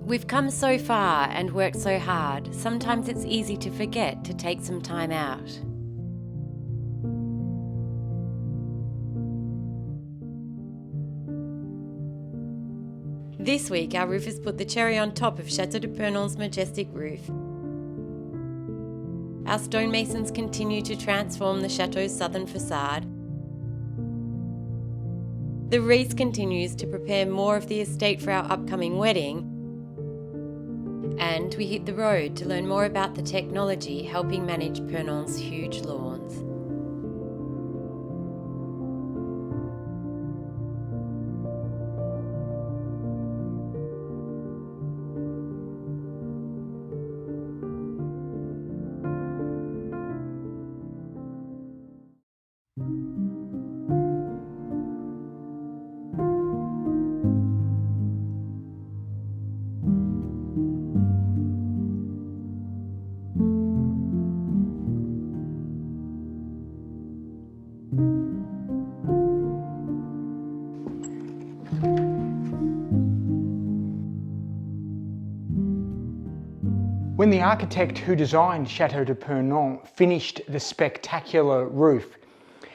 We've come so far and worked so hard, sometimes it's easy to forget to take some time out. This week, our roofers put the cherry on top of Chateau de Purnon's majestic roof. Our stonemasons continue to transform the chateau's southern facade. The Reese continues to prepare more of the estate for our upcoming wedding. And we hit the road to learn more about the technology helping manage Purnon's huge lawns. When the architect who designed Chateau de Purnon finished the spectacular roof,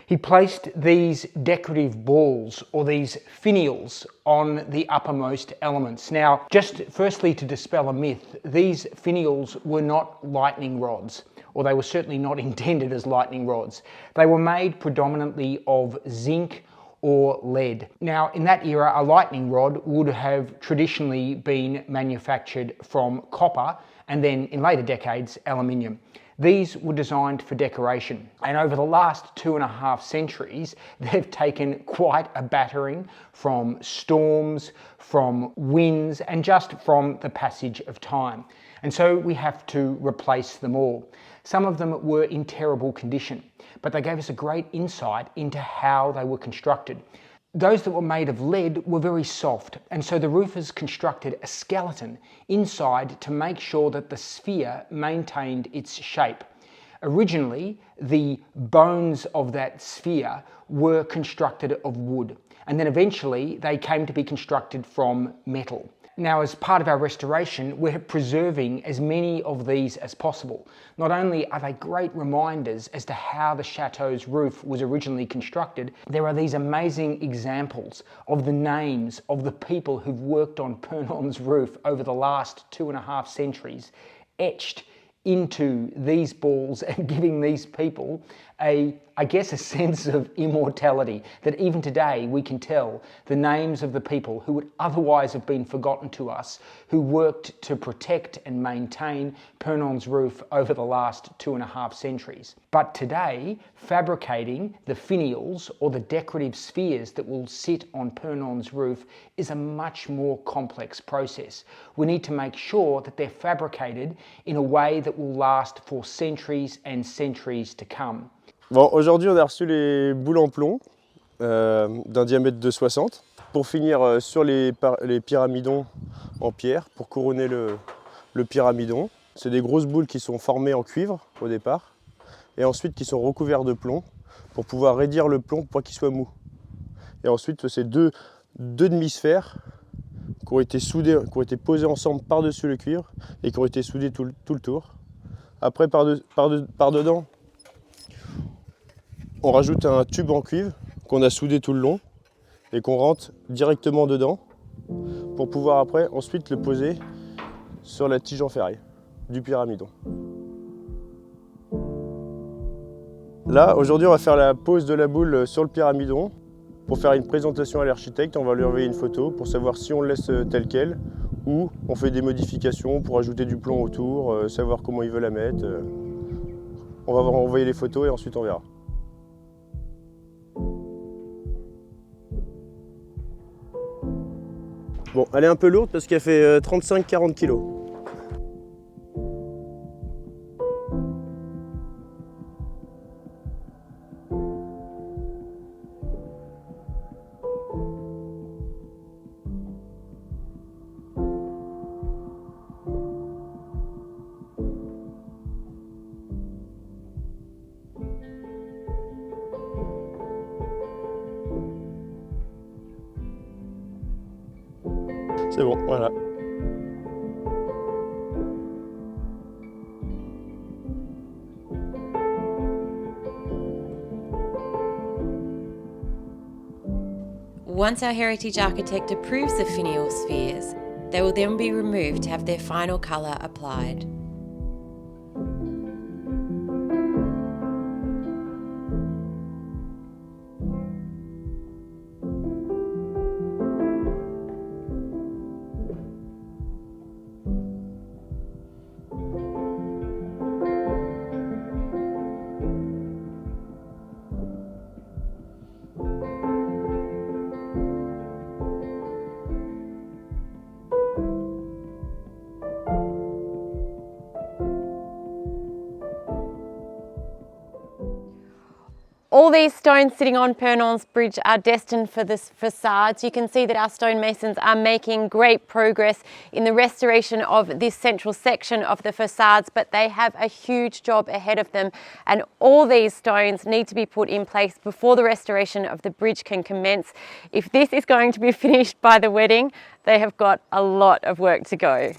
he placed these decorative balls, or these finials, on the uppermost elements. Now, just firstly to dispel a myth, these finials were not lightning rods, or they were certainly not intended as lightning rods. They were made predominantly of zinc or lead. Now, in that era, a lightning rod would have traditionally been manufactured from copper, and then in later decades, aluminium. These were designed for decoration, and over the last 2.5 centuries, they've taken quite a battering from storms, from winds, and just from the passage of time. And so we have to replace them all. Some of them were in terrible condition, but they gave us a great insight into how they were constructed. Those that were made of lead were very soft, and so the roofers constructed a skeleton inside to make sure that the sphere maintained its shape. Originally, the bones of that sphere were constructed of wood, and then eventually they came to be constructed from metal. Now, as part of our restoration, we're preserving as many of these as possible. Not only are they great reminders as to how the chateau's roof was originally constructed, there are these amazing examples of the names of the people who've worked on Purnon's roof over the last 2.5 centuries, etched into these balls and giving these people a sense of immortality, that even today we can tell the names of the people who would otherwise have been forgotten to us, who worked to protect and maintain Purnon's roof over the last 2.5 centuries. But today, fabricating the finials, or the decorative spheres that will sit on Purnon's roof, is a much more complex process. We need to make sure that they're fabricated in a way that will last for centuries and centuries to come. Bon, aujourd'hui, on a reçu les boules en plomb d'un diamètre de 60 pour finir sur les pyramidons en pierre pour couronner le pyramidon. C'est des grosses boules qui sont formées en cuivre au départ et ensuite qui sont recouvertes de plomb pour pouvoir raidir le plomb pour qu'il soit mou. Et ensuite, c'est deux demi-sphères qui ont été soudées, qui ont été posées ensemble par-dessus le cuivre et qui ont été soudées tout le tour. Après, par-dedans, on rajoute un tube en cuivre qu'on a soudé tout le long et qu'on rentre directement dedans pour pouvoir après ensuite le poser sur la tige en ferraille du pyramidon. Là, aujourd'hui, on va faire la pose de la boule sur le pyramidon pour faire une présentation à l'architecte. On va lui envoyer une photo pour savoir si on le laisse tel quel ou on fait des modifications pour ajouter du plomb autour, savoir comment il veut la mettre. On va envoyer les photos et ensuite on verra. Bon, elle est un peu lourde parce qu'elle fait 35-40 kg. C'est bon, voilà. Once our heritage architect approves the finial spheres, they will then be removed to have their final colour applied. All these stones sitting on Purnon's bridge are destined for this facades. You can see that our stonemasons are making great progress in the restoration of this central section of the facades, but they have a huge job ahead of them, and all these stones need to be put in place before the restoration of the bridge can commence. If this is going to be finished by the wedding, they have got a lot of work to go.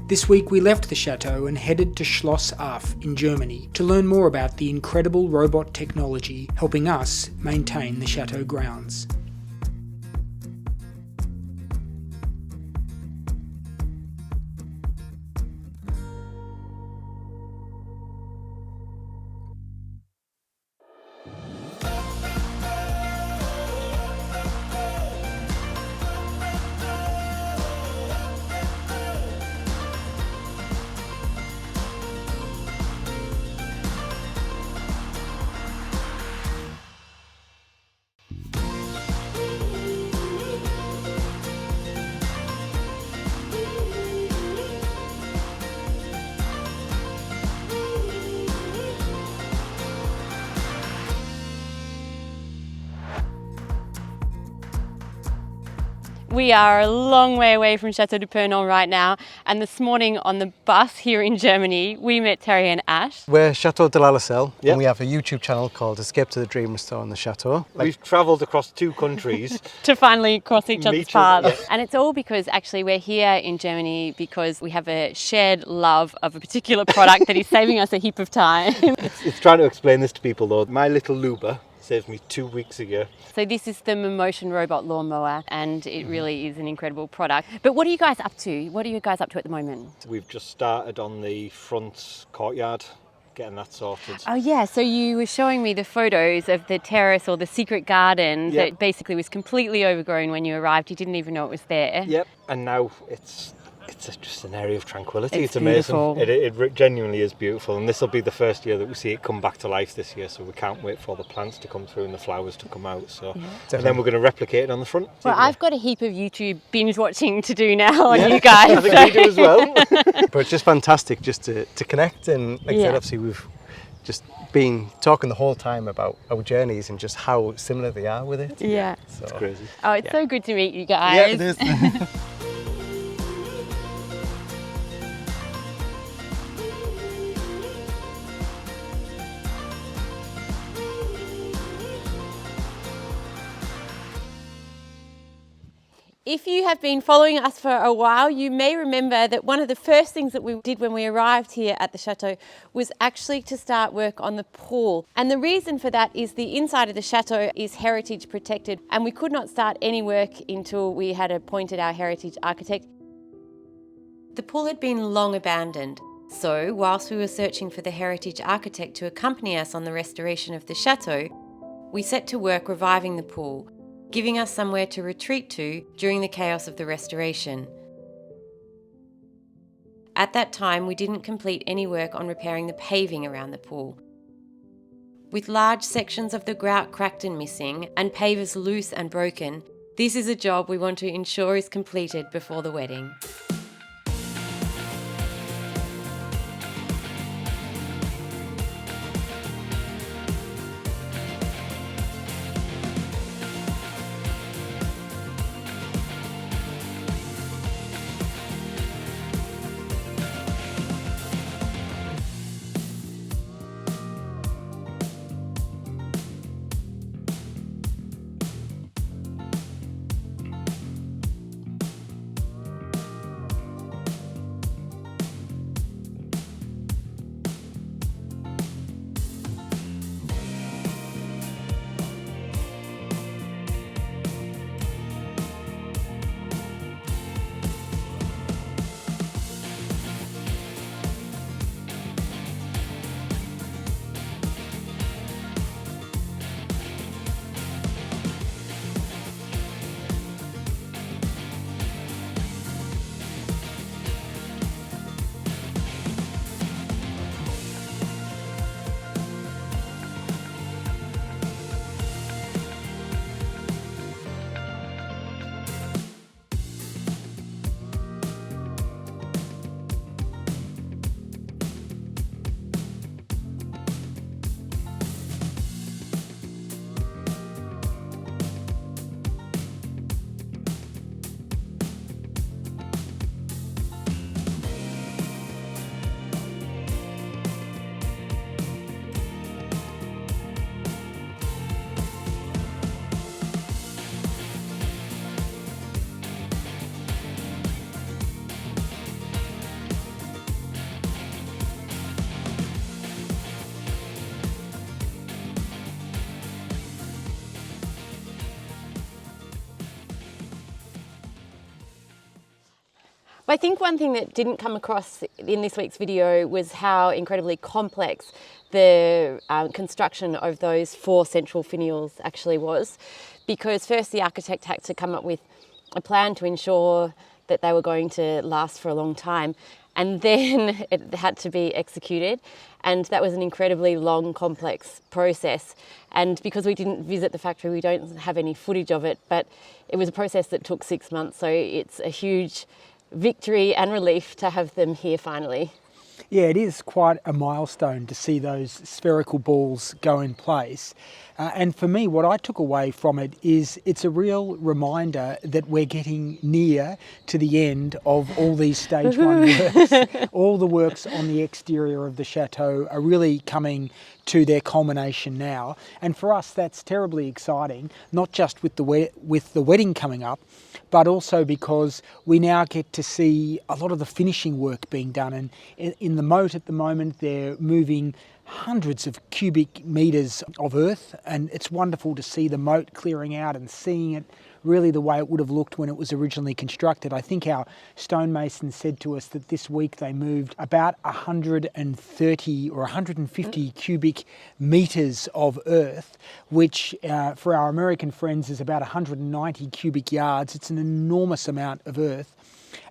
This week we left the chateau and headed to Schloss Arf in Germany to learn more about the incredible robot technology helping us maintain the chateau grounds. We are a long way away from Chateau de Purnon right now, and this morning on the bus here in Germany we met Terry and Ash. We're Chateau de Yep. and we have a YouTube channel called Escape to the Dream Restore in the Chateau. We've travelled across 2 countries To finally cross each other's Meet paths. us, yeah. And it's all because actually we're here in Germany because we have a shared love of a particular product that is saving us a heap of time. It's trying to explain this to people though. My little LUBA saved me 2 weeks ago. So this is the Mammotion robot lawnmower, and it really is an incredible product. But what are you guys up to? What are you guys up to at the moment? We've just started on the front courtyard, getting that sorted. Oh yeah, so you were showing me the photos of the terrace or the secret garden that basically was completely overgrown when you arrived. You didn't even know it was there. Yep, and now it's it's just an area of tranquility. It's amazing. beautiful. It genuinely is beautiful, and this will be the first year that we see it come back to life this year. So we can't wait for all the plants to come through and the flowers to come out. So, and then we're going to replicate it on the front. Well, I've got a heap of YouTube binge watching to do now on you guys. I think we do as well. But it's just fantastic just to connect, and like I said, obviously we've just been talking the whole time about our journeys and just how similar they are with it. Yeah. So, It's crazy. Oh, it's so good to meet you guys. yeah, it is. If you have been following us for a while, you may remember that one of the first things that we did when we arrived here at the chateau was actually to start work on the pool. And the reason for that is the inside of the chateau is heritage protected, and we could not start any work until we had appointed our heritage architect. The pool had been long abandoned, so whilst we were searching for the heritage architect to accompany us on the restoration of the chateau, we set to work reviving the pool, giving us somewhere to retreat to during the chaos of the restoration. At that time, we didn't complete any work on repairing the paving around the pool. With large sections of the grout cracked and missing, and pavers loose and broken, this is a job we want to ensure is completed before the wedding. But I think one thing that didn't come across in this week's video was how incredibly complex the construction of those 4 central finials actually was. Because first the architect had to come up with a plan to ensure that they were going to last for a long time, and then it had to be executed, and that was an incredibly long, complex process. And because we didn't visit the factory, we don't have any footage of it, but it was a process that took 6 months, so it's a huge victory and relief to have them here finally. Yeah, it is quite a milestone to see those spherical balls go in place. And for me, what I took away from it is it's a real reminder that we're getting near to the end of all these stage 1 works. All the works on the exterior of the chateau are really coming to their culmination now. And for us, that's terribly exciting, not just with the wedding coming up, but also because we now get to see a lot of the finishing work being done. And in the moat at the moment, they're moving hundreds of cubic metres of earth, and it's wonderful to see the moat clearing out and seeing it really the way it would have looked when it was originally constructed. I think our stonemasons said to us that this week they moved about 130 or 150 cubic metres of earth, which for our American friends is about 190 cubic yards. It's an enormous amount of earth.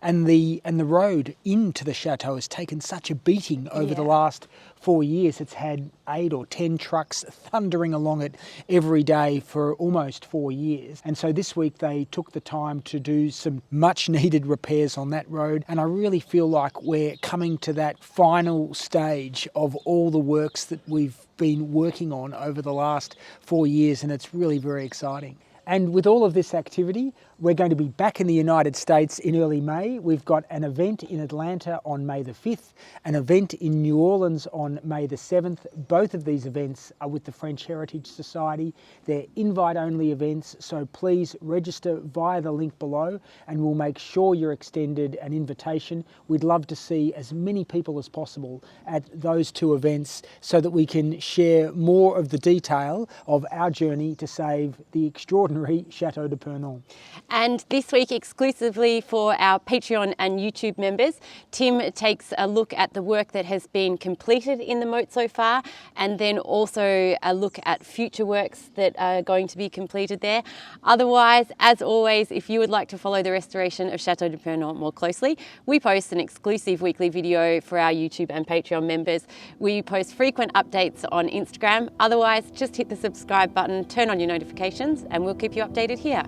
and the road into the chateau has taken such a beating over the last 4 years. It's had 8 or 10 trucks thundering along it every day for almost 4 years. And so this week they took the time to do some much needed repairs on that road. And I really feel like we're coming to that final stage of all the works that we've been working on over the last 4 years, and it's really very exciting. And with all of this activity, we're going to be back in the United States in early May. We've got an event in Atlanta on May the 5th, an event in New Orleans on May the 7th. Both of these events are with the French Heritage Society. They're invite-only events, so please register via the link below and we'll make sure you're extended an invitation. We'd love to see as many people as possible at those 2 events so that we can share more of the detail of our journey to save the extraordinary Chateau de Purnon. And this week, exclusively for our Patreon and YouTube members, Tim takes a look at the work that has been completed in the moat so far, and then also a look at future works that are going to be completed there. Otherwise, as always, if you would like to follow the restoration of Chateau de Purnon more closely, we post an exclusive weekly video for our YouTube and Patreon members. We post frequent updates on Instagram. Otherwise, just hit the subscribe button, turn on your notifications, and we'll keep you updated here.